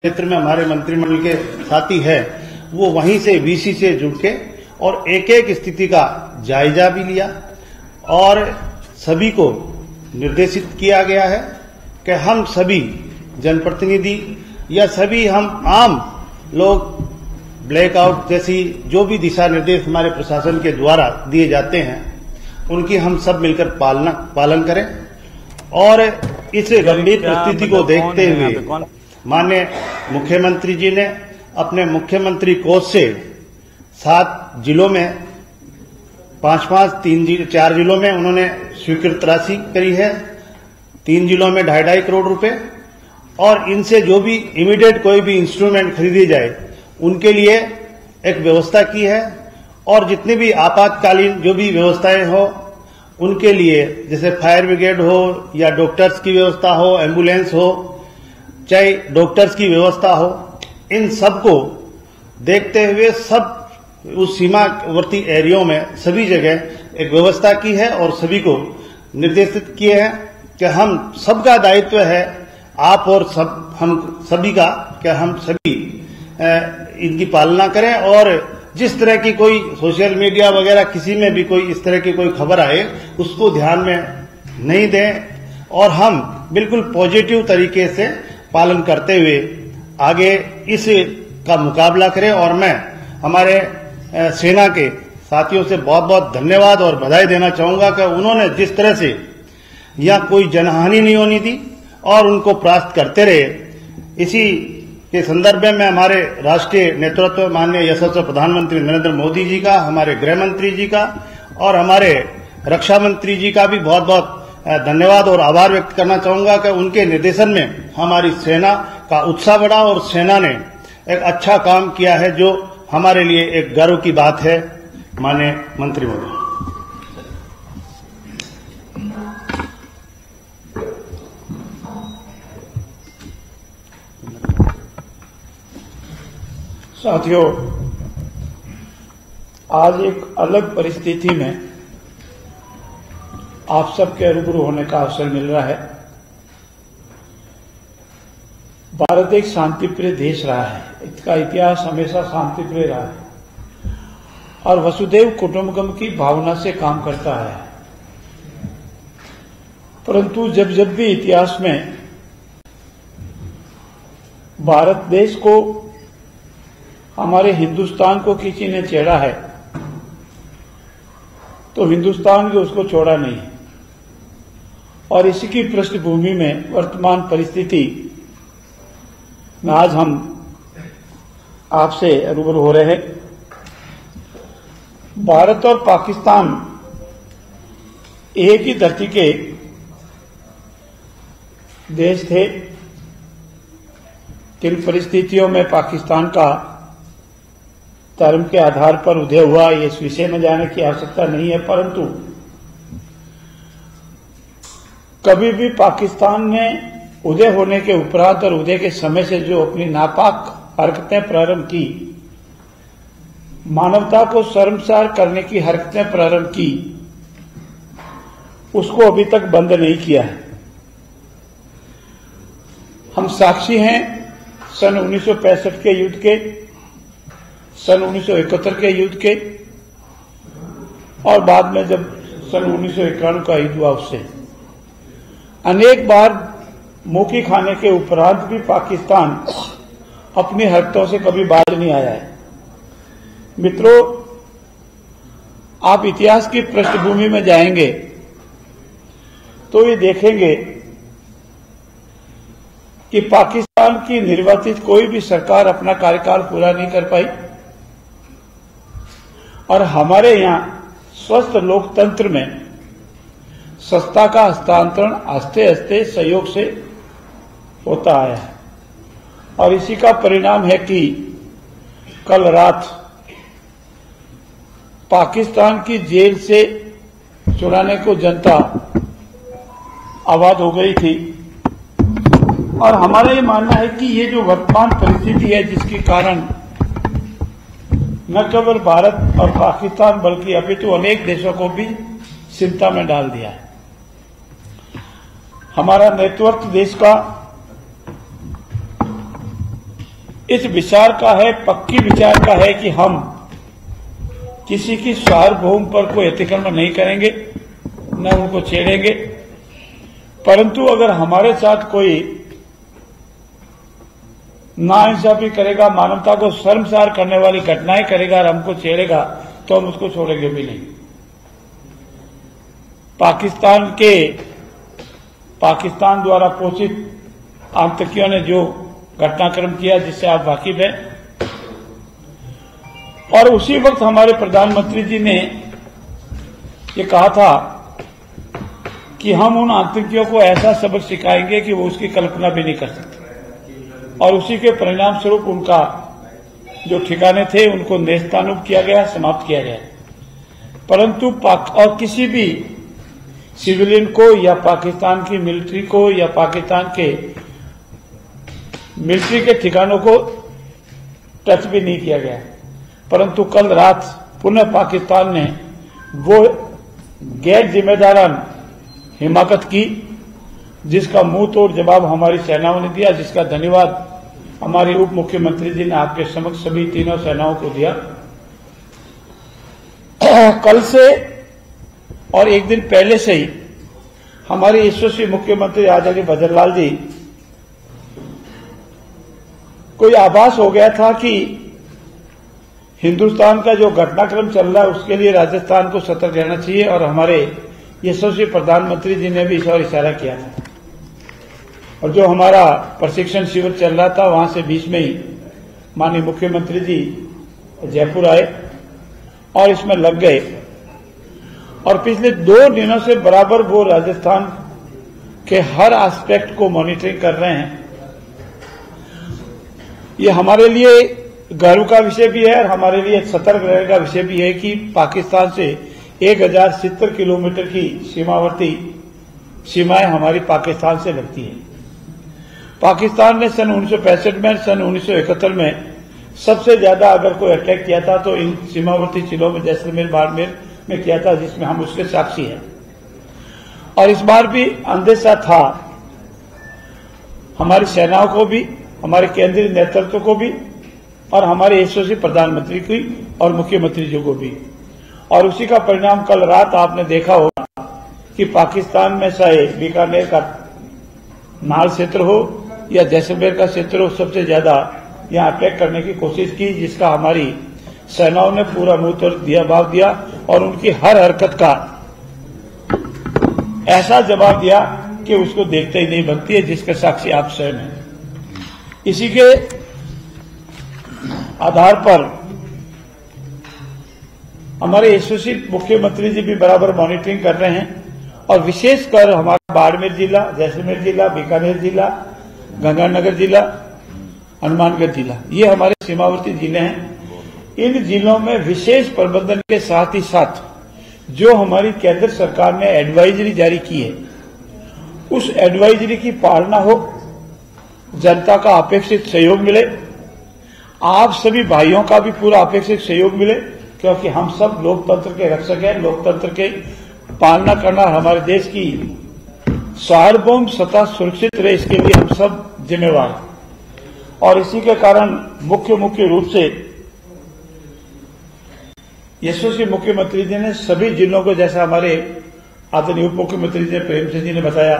क्षेत्र में हमारे मंत्रिमंडल के साथी है वो वहीं से वीसी से जुड़ के और एक एक स्थिति का जायजा भी लिया और सभी को निर्देशित किया गया है कि हम सभी जनप्रतिनिधि या सभी हम आम लोग ब्लैकआउट जैसी जो भी दिशा निर्देश हमारे प्रशासन के द्वारा दिए जाते हैं उनकी हम सब मिलकर पालन करें और इस गंभीर परिस्थिति को देखते हुए माननीय मुख्यमंत्री जी ने अपने मुख्यमंत्री कोष से 7 जिलों में 4 जिलों में उन्होंने स्वीकृत राशि करी है, 3 जिलों में 2.5 करोड़ रुपए और इनसे जो भी इमीडिएट कोई भी इंस्ट्रूमेंट खरीदी जाए उनके लिए एक व्यवस्था की है और जितनी भी आपातकालीन जो भी व्यवस्थाएं हो उनके लिए जैसे फायर ब्रिगेड हो या डॉक्टर्स की व्यवस्था हो, एम्बुलेंस हो, चाहे डॉक्टर्स की व्यवस्था हो, इन सब को देखते हुए सब उस सीमावर्ती एरियो में सभी जगह एक व्यवस्था की है और सभी को निर्देशित किए हैं कि हम सबका दायित्व है आप और हम सभी का कि हम सभी इनकी पालना करें और जिस तरह की कोई सोशल मीडिया वगैरह किसी में भी कोई इस तरह की कोई खबर आए उसको ध्यान में नहीं दें और हम बिल्कुल पॉजिटिव तरीके से पालन करते हुए आगे इस का मुकाबला करें और मैं हमारे सेना के साथियों से बहुत बहुत धन्यवाद और बधाई देना चाहूंगा कि उन्होंने जिस तरह से यहाँ कोई जनहानि नहीं होनी थी और उनको परास्त करते रहे। इसी के संदर्भ में हमारे राष्ट्रीय नेतृत्व माननीय यशस्वी प्रधानमंत्री नरेंद्र मोदी जी का, हमारे गृह मंत्री जी का और हमारे रक्षा मंत्री जी का भी बहुत बहुत धन्यवाद और आभार व्यक्त करना चाहूंगा कि उनके निर्देशन में हमारी सेना का उत्साह बढ़ा और सेना ने एक अच्छा काम किया है जो हमारे लिए एक गर्व की बात है। माननीय मंत्री महोदय, साथियों, आज एक अलग परिस्थिति में आप सबके रूबरू होने का अवसर मिल रहा है। भारत एक शांतिप्रिय देश रहा है, इसका इतिहास हमेशा शांतिप्रिय रहा है और वसुधैव कुटुंबकम की भावना से काम करता है। परंतु जब जब भी इतिहास में भारत देश को, हमारे हिंदुस्तान को किसी ने छेड़ा है तो हिंदुस्तान भी उसको छोड़ा नहीं और इसी की पृष्ठभूमि में वर्तमान परिस्थिति में आज हम आपसे रूबरू हो रहे हैं। भारत और पाकिस्तान एक ही धरती के देश थे। किन परिस्थितियों में पाकिस्तान का धर्म के आधार पर उदय हुआ इस विषय में जाने की आवश्यकता नहीं है, परंतु कभी भी पाकिस्तान ने उदय होने के उपरांत और उदय के समय से जो अपनी नापाक हरकतें प्रारंभ की, मानवता को शर्मसार करने की हरकतें प्रारंभ की, उसको अभी तक बंद नहीं किया है। हम साक्षी हैं सन 1965 के युद्ध के, सन 1971 के युद्ध के और बाद में जब सन 1991 का युद्ध हुआ उससे अनेक बार मुंह खाने के उपरांत भी पाकिस्तान अपनी हरकतों से कभी बाज नहीं आया है। मित्रों, आप इतिहास की पृष्ठभूमि में जाएंगे तो ये देखेंगे कि पाकिस्तान की निर्वाचित कोई भी सरकार अपना कार्यकाल पूरा नहीं कर पाई और हमारे यहाँ स्वस्थ लोकतंत्र में सत्ता का हस्तांतरण आस्ते आस्ते सहयोग से होता आया है और इसी का परिणाम है कि कल रात पाकिस्तान की जेल से छुड़ाने को जनता आबाद हो गई थी और हमारा ये मानना है कि ये जो वर्तमान परिस्थिति है जिसके कारण न केवल भारत और पाकिस्तान बल्कि अभी तो अनेक देशों को भी चिंता में डाल दिया है। हमारा नेतृत्व देश का इस विचार का है, पक्की विचार का है कि हम किसी की सार्वभौम पर कोई अतिक्रमण नहीं करेंगे, न उनको छेड़ेंगे। परंतु अगर हमारे साथ कोई नाइंसाफी करेगा, मानवता को शर्मसार करने वाली घटनाएं करेगा और हमको छेड़ेगा, तो हम उसको छोड़ेंगे भी नहीं। पाकिस्तान द्वारा पोषित आतंकियों ने जो घटनाक्रम किया, जिससे आप वाकिफ हैं, और उसी वक्त हमारे प्रधानमंत्री जी ने ये कहा था कि हम उन आतंकियों को ऐसा सबक सिखाएंगे कि वो उसकी कल्पना भी नहीं कर सकते, और उसी के परिणाम स्वरूप उनका जो ठिकाने थे उनको नेस्तानुब किया गया, समाप्त किया गया। परंतु और किसी भी सिविलियन को या पाकिस्तान की मिलिट्री को या पाकिस्तान के मिलिट्री के ठिकानों को टच भी नहीं किया गया। परंतु कल रात पुनः पाकिस्तान ने वो गैर जिम्मेदारान हिमाकत की, जिसका मुंह तोड़ जवाब हमारी सेनाओं ने दिया, जिसका धन्यवाद हमारे उप मुख्यमंत्री जी ने आपके समक्ष सभी तीनों सेनाओं को दिया। कल से और एक दिन पहले से ही हमारे यशस्वी मुख्यमंत्री आचार्य भजनलाल जी को आभास हो गया था कि हिंदुस्तान का जो घटनाक्रम चल रहा है उसके लिए राजस्थान को सतर्क रहना चाहिए, और हमारे यशस्वी प्रधानमंत्री जी ने भी इस ओर इशारा किया था। और जो हमारा प्रशिक्षण शिविर चल रहा था, वहां से बीच में ही माननीय मुख्यमंत्री जी जयपुर आए और इसमें लग गए, और पिछले 2 दिनों से बराबर वो राजस्थान के हर एस्पेक्ट को मॉनिटरिंग कर रहे हैं। ये हमारे लिए गर्व का विषय भी है और हमारे लिए सतर्क रहने का विषय भी है कि पाकिस्तान से 1070 किलोमीटर की सीमावर्ती सीमाएं हमारी पाकिस्तान से लगती हैं। पाकिस्तान ने सन 1965 में, सन 1971 में सबसे ज्यादा अगर कोई अटैक किया था तो इन सीमावर्ती जिलों में जैसलमेर, बाड़मेर में किया था, जिसमें हम उसके साक्षी हैं। और इस बार भी अंदेशा था हमारी सेनाओं को भी, हमारे केंद्रीय नेतृत्व को भी, और हमारे यशस्वी प्रधानमंत्री की और मुख्यमंत्री जी को भी। और उसी का परिणाम कल रात आपने देखा होगा कि पाकिस्तान में चाहे बीकानेर का नाल क्षेत्र हो या जैसलमेर का क्षेत्र हो, सबसे ज्यादा यहां अटैक करने की कोशिश की, जिसका हमारी सेनाओं ने पूरा मुंह तोड़ जवाब दिया और उनकी हर हरकत का ऐसा जवाब दिया कि उसको देखते ही नहीं बनती है, जिसके साक्षी आप स्वयं हैं। इसी के आधार पर हमारे यशस्वी मुख्यमंत्री जी भी बराबर मॉनिटरिंग कर रहे हैं, और विशेषकर हमारा बाड़मेर जिला, जैसलमेर जिला, बीकानेर जिला, गंगानगर जिला, हनुमानगढ़ जिला, ये हमारे सीमावर्ती जिले हैं। इन जिलों में विशेष प्रबंधन के साथ ही साथ जो हमारी केंद्र सरकार ने एडवाइजरी जारी की है, उस एडवाइजरी की पालना हो, जनता का अपेक्षित सहयोग मिले, आप सभी भाइयों का भी पूरा अपेक्षित सहयोग मिले, क्योंकि हम सब लोकतंत्र के रक्षक हैं। लोकतंत्र के पालना करना हमारे देश की सार्वभौम सत्ता सुरक्षित रहे, इसके लिए हम सब जिम्मेवार हैं। और इसी के कारण मुख्य रूप से यशस्वी मुख्यमंत्री जी ने सभी जिलों को, जैसा हमारे आदरणीय उप मुख्यमंत्री जी ने प्रेम सिंह जी ने बताया,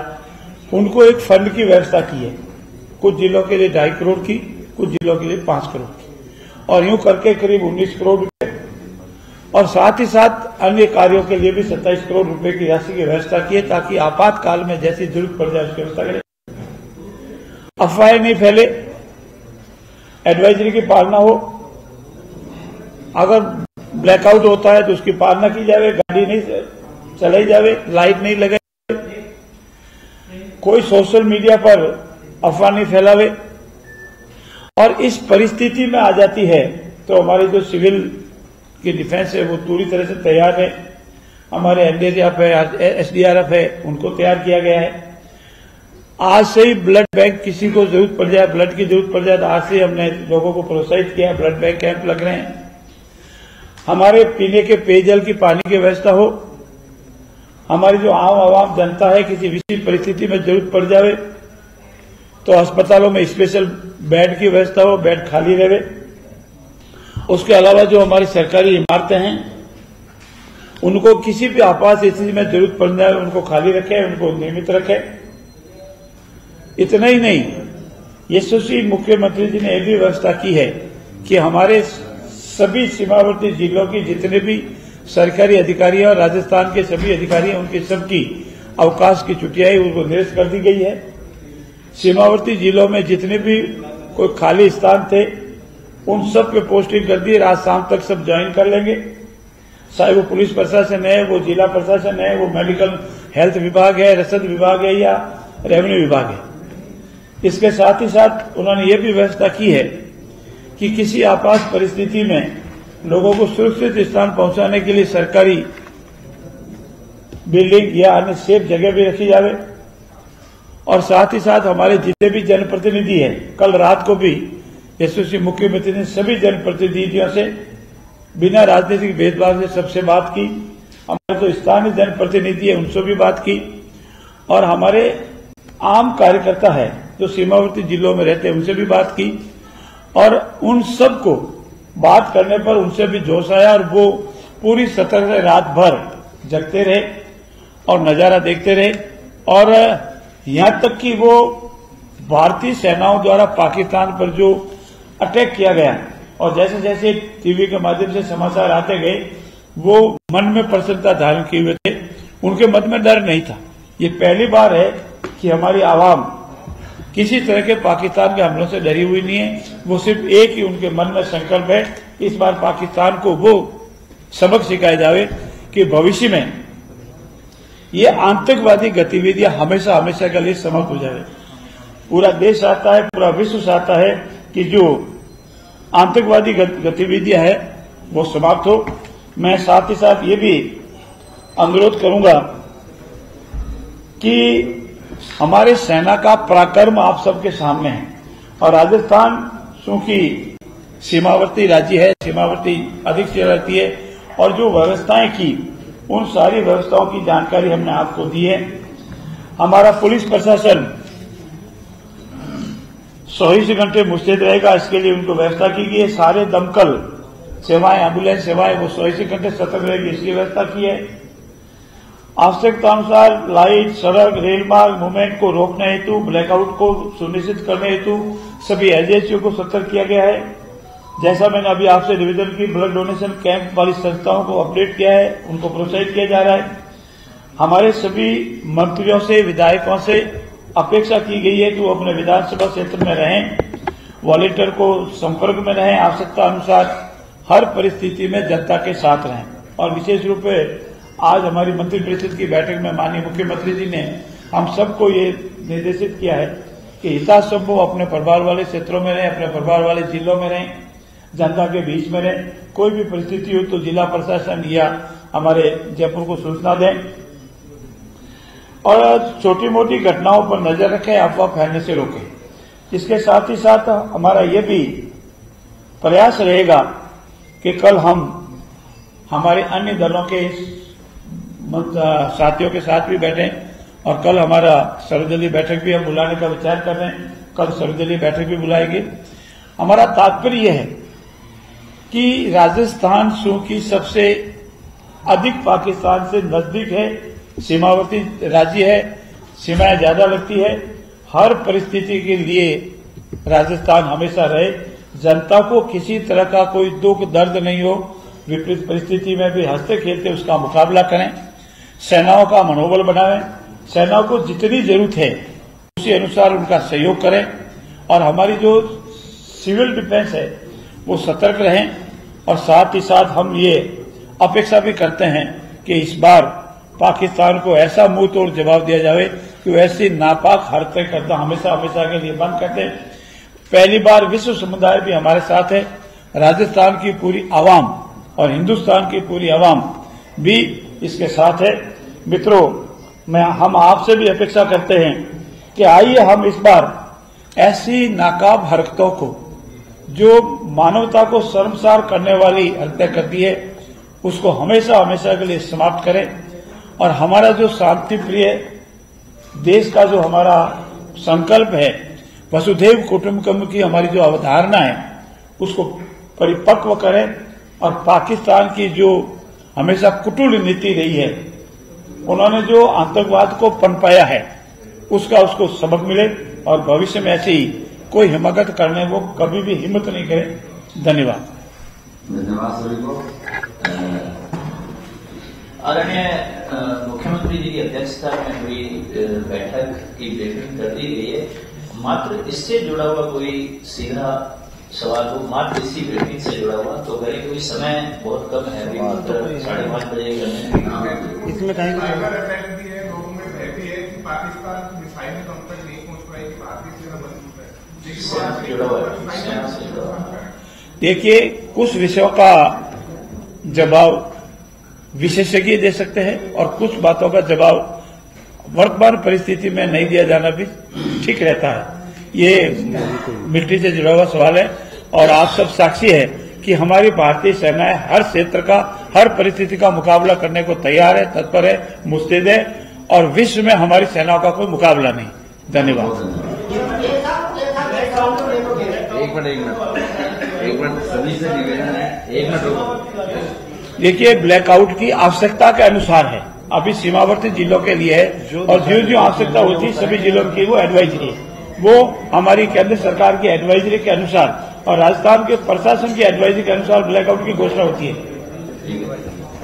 उनको एक फंड की व्यवस्था की है। कुछ जिलों के लिए 2.5 करोड़ की, कुछ जिलों के लिए 5 करोड़ की, और यूं करके करीब 19 करोड़ रुपए, और साथ ही साथ अन्य कार्यों के लिए भी 27 करोड़ रुपए की राशि की व्यवस्था की है, ताकि आपातकाल में जैसी जरूरत पड़ जाए उसकी व्यवस्था करें। अफवाहें नहीं फैले, एडवाइजरी की पालना हो, अगर ब्लैकआउट होता है तो उसकी पालना की जाए, गाड़ी नहीं चलाई जाए, लाइट नहीं लगे, कोई सोशल मीडिया पर अफवाह नहीं फैलावे। और इस परिस्थिति में आ जाती है तो हमारी जो सिविल की डिफेंस है वो पूरी तरह से तैयार है। हमारे एनडीआरएफ है, एसडीआरएफ है, उनको तैयार किया गया है। आज से ही ब्लड बैंक, किसी को जरूरत पड़ जाए, ब्लड की जरूरत पड़ जाए, तो आज से ही हमने लोगों को प्रोत्साहित किया, ब्लड बैंक कैंप लग रहे हैं। हमारे पीने के पेयजल की पानी की व्यवस्था हो, हमारी जो आम जनता है, किसी विशेष परिस्थिति में जरूरत पड़ जाए तो अस्पतालों में स्पेशल बेड की व्यवस्था हो, बेड खाली रहे। उसके अलावा जो हमारी सरकारी इमारतें हैं उनको किसी भी आपात स्थिति में जरूरत पड़ जाए उनको खाली रखें, उनको नियमित रखें। इतना ही नहीं, यशस्वी मुख्यमंत्री जी ने यह भी व्यवस्था की है कि हमारे सभी सीमावर्ती जिलों की जितने भी सरकारी अधिकारी हैं और राजस्थान के सभी अधिकारी हैं उनकी सबकी अवकाश की छुट्टियां उनको निरस्त कर दी गई है। सीमावर्ती जिलों में जितने भी कोई खाली स्थान थे उन सब पे पोस्टिंग कर दी, रात शाम तक सब ज्वाइन कर लेंगे। चाहे वो पुलिस प्रशासन है, वो जिला प्रशासन है, वो मेडिकल हेल्थ विभाग है, रसद विभाग है या रेवेन्यू विभाग है। इसके साथ ही साथ उन्होंने ये भी व्यवस्था की है कि किसी आपात परिस्थिति में लोगों को सुरक्षित स्थान पहुंचाने के लिए सरकारी बिल्डिंग या अन्य सेफ जगह भी रखी जावे। और साथ ही साथ हमारे जितने भी जनप्रतिनिधि हैं, कल रात को भी यशस्वी मुख्यमंत्री ने सभी जनप्रतिनिधियों से बिना राजनीतिक भेदभाव से सबसे बात की। हमारे जो स्थानीय जनप्रतिनिधि है उनसे भी बात की और हमारे आम कार्यकर्ता है जो सीमावर्ती जिलों में रहते हैं उनसे भी बात की और उन सबको बात करने पर उनसे भी जोश आया और वो पूरी सतर्क से रात भर जगते रहे और नजारा देखते रहे। और यहां तक कि वो भारतीय सेनाओं द्वारा पाकिस्तान पर जो अटैक किया गया और जैसे जैसे टीवी के माध्यम से समाचार आते गए वो मन में प्रसन्नता धारण किए हुए थे, उनके मन में डर नहीं था। ये पहली बार है कि हमारी आवाम किसी तरह के पाकिस्तान के हमलों से डरी हुई नहीं है। वो सिर्फ एक ही उनके मन में संकल्प है, इस बार पाकिस्तान को वो सबक सिखाया जावे कि भविष्य में ये आतंकवादी गतिविधियां हमेशा हमेशा के लिए समाप्त हो जाए। पूरा देश चाहता है, पूरा विश्व चाहता है कि जो आतंकवादी गतिविधियां है वो समाप्त हो। मैं साथ ही साथ ये भी अनुरोध करूंगा कि हमारे सेना का पराक्रम आप सबके सामने है और राजस्थान चूंकि सीमावर्ती राज्य है, सीमावर्ती अधिक से रहती है और जो व्यवस्थाएं की उन सारी व्यवस्थाओं की जानकारी हमने आपको दी है। हमारा पुलिस प्रशासन 24 घंटे मुस्तैद रहेगा, इसके लिए उनको व्यवस्था की गई है। सारे दमकल सेवाएं, एम्बुलेंस सेवाएं वो 24 घंटे सतर्क रहेगी, इसकी व्यवस्था की है। आवश्यकता अनुसार लाइट, सड़क, रेल मार्ग मूवमेंट को रोकने हेतु, ब्लैकआउट को सुनिश्चित करने हेतु सभी एजेंसियों को सतर्क किया गया है। जैसा मैंने अभी आपसे निवेदन की, ब्लड डोनेशन कैंप वाली संस्थाओं को अपडेट किया है, उनको प्रोत्साहित किया जा रहा है। हमारे सभी मंत्रियों से, विधायकों से अपेक्षा की गई है कि वो अपने विधानसभा क्षेत्र में रहें, वॉलेंटियर को संपर्क में रहें, आवश्यकता अनुसार हर परिस्थिति में जनता के साथ रहें। और विशेष रूप से आज हमारी मंत्रिपरिषद की बैठक में माननीय मुख्यमंत्री जी ने हम सबको ये निर्देशित किया है कि हितासंभव अपने परिवार वाले क्षेत्रों में रहें, अपने परिवार वाले जिलों में रहें, जनता के बीच में रहें। कोई भी परिस्थिति हो तो जिला प्रशासन या हमारे जयपुर को सूचना दें और छोटी मोटी घटनाओं पर नजर रखें, अफवाह फैलने से रोकें। इसके साथ ही साथ हमारा ये भी प्रयास रहेगा कि कल हम हमारे अन्य दलों के साथियों के साथ भी बैठें और कल हमारा सर्वदलीय बैठक भी हम बुलाने का विचार कर रहे हैं। कल सर्वदलीय बैठक भी बुलाएंगे। हमारा तात्पर्य यह है कि राजस्थान चूंकि सबसे अधिक पाकिस्तान से नजदीक है, सीमावर्ती राज्य है, सीमाएं ज्यादा लगती है, हर परिस्थिति के लिए राजस्थान हमेशा रहे, जनता को किसी तरह का कोई दुख दर्द नहीं हो, विपरीत परिस्थिति में भी हंसते खेलते उसका मुकाबला करें, सेनाओं का मनोबल बनावें, सेनाओं को जितनी जरूरत है उसी अनुसार उनका सहयोग करें और हमारी जो सिविल डिफेंस है वो सतर्क रहें। और साथ ही साथ हम ये अपेक्षा भी करते हैं कि इस बार पाकिस्तान को ऐसा मुंह तोड़ जवाब दिया जाए कि वैसी नापाक हरकतें करना हमेशा हमेशा के लिए बंद कर दें। पहली बार विश्व समुदाय भी हमारे साथ है, राजस्थान की पूरी आवाम और हिंदुस्तान की पूरी आवाम भी इसके साथ है। मित्रों, हम आपसे भी अपेक्षा करते हैं कि आइए हम इस बार ऐसी नाकाब हरकतों को जो मानवता को शर्मसार करने वाली हरकतें करती है उसको हमेशा हमेशा के लिए समाप्त करें और हमारा जो शांति प्रिय देश का जो हमारा संकल्प है वसुधैव कुटुंबकम की हमारी जो अवधारणा है उसको परिपक्व करें और पाकिस्तान की जो हमेशा कुटिल नीति रही है, उन्होंने जो आतंकवाद को पनपाया है उसका उसको सबक मिले और भविष्य में ऐसे ही कोई हिमाकत करने वो कभी भी हिम्मत नहीं करे। धन्यवाद। धन्यवाद सभी को। आदरणीय मुख्यमंत्री जी की अध्यक्षता में हुई बैठक की ब्रीफिंग कर दी गई है। मात्र इससे जुड़ा हुआ कोई सीधा सवाल हो, मात्र इसी ब्रीफिंग से जुड़ा हुआ तो करीब कोई समय बहुत कम है, अभी मात्र 5:30 बजे करने इसमें टाइम लोगों में भय भी है कि पाकिस्तान मिसाइल में कम तक नहीं पहुंच पाएगी, भारतीय जुड़ा हुआ है। देखिए, कुछ विषयों का जवाब विशेषज्ञ दे सकते हैं और कुछ बातों का जवाब वर्तमान परिस्थिति में नहीं दिया जाना भी ठीक रहता है। ये मिलिट्री से जुड़ा हुआ सवाल है और आप सब साक्षी है कि हमारी भारतीय सेनाएं हर क्षेत्र का, हर परिस्थिति का मुकाबला करने को तैयार है, तत्पर है, मुस्तैद है और विश्व में हमारी सेनाओं का कोई मुकाबला नहीं। धन्यवाद। एक मिनट सभी से निवेदन है, एक मिनट रुको। देखिए, ब्लैकआउट की आवश्यकता के अनुसार है, अभी सीमावर्ती जिलों के लिए है और जो आवश्यकता होती है सभी जिलों की वो एडवाइजरी है, वो हमारी केंद्र सरकार की एडवाइजरी के अनुसार और राजस्थान के प्रशासन की एडवाइजरी के अनुसार ब्लैकआउट की घोषणा होती है।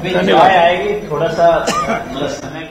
धन्यवाद। आएगी थोड़ा सा समय